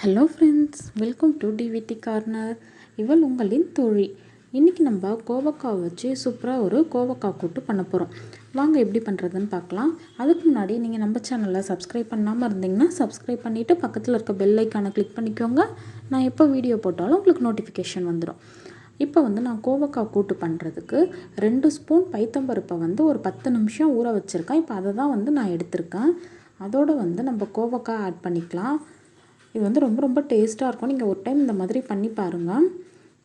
Hello friends, welcome to DVT corner. இவள் உங்களின் தோழி. இன்றைக்கி நம்ம கோவக்காய் வச்சு சூப்பராக ஒரு கோவக்காய் கூட்டு பண்ண போகிறோம். வாங்க எப்படி பண்ணுறதுன்னு பார்க்கலாம். அதுக்கு முன்னாடி நீங்கள் நம்ம சேனலில் சப்ஸ்கிரைப் பண்ணாமல் இருந்தீங்கன்னா சப்ஸ்கிரைப் பண்ணிவிட்டு பக்கத்தில் இருக்க பெல் ஐக்கானை கிளிக் பண்ணிக்கோங்க. நான் எப்போ வீடியோ போட்டாலும் உங்களுக்கு நோட்டிஃபிகேஷன் வந்துடும். இப்போ நான் கோவக்காய் கூட்டு பண்ணுறதுக்கு 2 ஸ்பூன் பைத்தம்பருப்பை ஒரு 10 நிமிஷம் ஊற வச்சுருக்கேன். இப்போ அதை தான் நான் எடுத்திருக்கேன். அதோடு நம்ம கோவக்காய் ஆட் பண்ணிக்கலாம். இது ரொம்ப ரொம்ப டேஸ்ட்டாக இருக்கும். நீங்கள் ஒரு டைம் இந்த மாதிரி பண்ணி பாருங்கள்.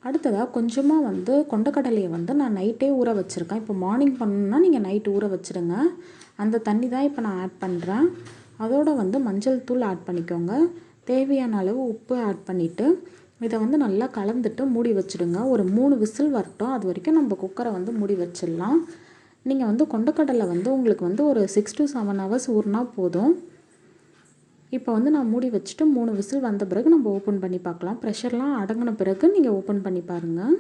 அடுத்ததாக கொஞ்சமாக கொண்டக்கடலையை நான் நைட்டே ஊற வச்சுருக்கேன். இப்போ மார்னிங் பண்ணணுன்னா நீங்கள் நைட்டு ஊற வச்சுடுங்க. அந்த தண்ணி தான் இப்போ நான் ஆட் பண்ணுறேன். அதோடு மஞ்சள் தூள் ஆட் பண்ணிக்கோங்க. தேவையான அளவு உப்பு ஆட் பண்ணிவிட்டு இதை நல்லா கலந்துட்டு மூடி வச்சுடுங்க. ஒரு 3 விசில் வரட்டும். அது வரைக்கும் நம்ம குக்கரை மூடி வச்சிடலாம். நீங்கள் கொண்டக்கடலை உங்களுக்கு ஒரு 6 to 7 hours ஊறினா போதும். இப்போ நான் மூடி வச்சுட்டு 3 விசில் வந்த பிறகு நம்ம ஓப்பன் பண்ணி பார்க்கலாம். ப்ரெஷர்லாம் அடங்கின பிறகு நீங்கள் ஓப்பன் பண்ணி பாருங்கள்.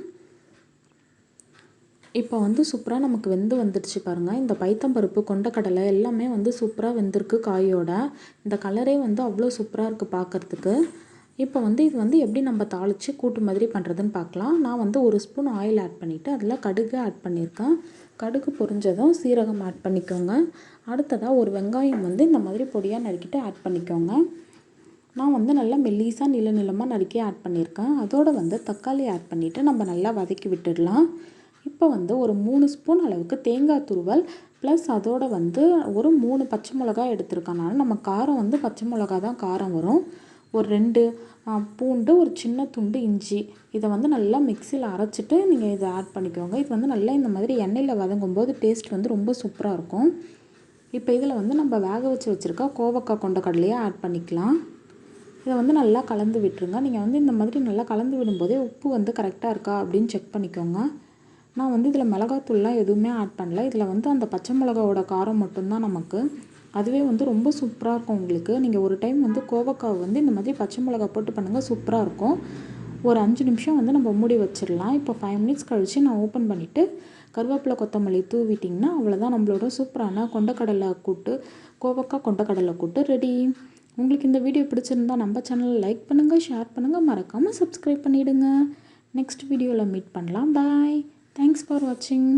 இப்போ சூப்பராக நமக்கு வந்துடுச்சு பாருங்கள். இந்த பைத்தம்பருப்பு கொண்டக்கடலை எல்லாமே சூப்பராக வெந்திருக்கு காயோட. இந்த கலரே அவ்வளோ சூப்பராக இருக்குது பார்க்குறதுக்கு. இப்போ இது எப்படி நம்ம தாளித்து கூட்டு மாதிரி பண்ணுறதுன்னு பார்க்கலாம். நான் 1 ஸ்பூன் ஆயில் ஆட் பண்ணிவிட்டு அதில் கடுகு ஆட் பண்ணியிருக்கேன். கடுகு பொரிஞ்சதும் சீரகம் ஆட் பண்ணிக்கோங்க. அடுத்ததாக ஒரு வெங்காயம் இந்த மாதிரி பொடியாக நறுக்கிட்டு ஆட் பண்ணிக்கோங்க. நான் நல்லா மெல்லிஸாக நீளமாக நறுக்கி ஆட் பண்ணியிருக்கேன். அதோடு தக்காளி ஆட் பண்ணிவிட்டு நம்ம நல்லா வதக்கி விட்டுடலாம். இப்போ ஒரு 3 ஸ்பூன் அளவுக்கு தேங்காய் துருவல் ப்ளஸ் அதோடு ஒரு 3 பச்சை மிளகாய் எடுத்துருக்கனால நம்ம காரம் பச்சை மிளகா தான் காரம் வரும். ஒரு 2 பூண்டு, ஒரு சின்ன துண்டு இஞ்சி, இதை நல்லா மிக்சியில் அரைச்சிட்டு நீங்கள் இதை ஆட் பண்ணிக்கோங்க. இது நல்லா இந்த மாதிரி எண்ணெயில் வதங்கும்போது டேஸ்ட் ரொம்ப சூப்பராக இருக்கும். இப்போ இதில் நம்ம வேக வச்சுருக்க கோவக்காய் கொண்டக்கடலையை ஆட் பண்ணிக்கலாம். இதை நல்லா கலந்து விட்டுருங்க. நீங்கள் இந்த மாதிரி நல்லா கலந்து விடும்போதே உப்பு கரெக்டாக இருக்கா அப்படின்னு செக் பண்ணிக்கோங்க. நான் இதில் மிளகாத்தூள்லாம் எதுவுமே ஆட் பண்ணல. இதில் அந்த பச்சை மிளகாவோட காரம் மட்டும்தான் நமக்கு. அதுவே ரொம்ப சூப்பராக இருக்கும் உங்களுக்கு. நீங்கள் ஒரு டைம் கோவக்காய் இந்த மாதிரி பச்சை மிளகா போட்டு பண்ணுங்கள், சூப்பராக இருக்கும். ஒரு 5 நிமிஷம் நம்ம மூடி வச்சிடலாம். இப்போ 5 மினிட்ஸ் கழித்து நான் ஓப்பன் பண்ணிவிட்டு கருவேப்பிலை கொத்தமல்லி தூவிட்டிங்கன்னா அவ்வளோதான், நம்மளோட சூப்பரான கொண்டக்கடலை கூட்டு, கோவக்காய் கொண்டக்கடலை கூட்டு ரெடி. உங்களுக்கு இந்த வீடியோ பிடிச்சிருந்தா நம்ம சேனலை லைக் பண்ணுங்கள், ஷேர் பண்ணுங்கள், மறக்காமல் சப்ஸ்கிரைப் பண்ணிவிடுங்க. நெக்ஸ்ட் வீடியோவில் மீட் பண்ணலாம். பாய். தேங்க்ஸ் ஃபார் வாட்சிங்.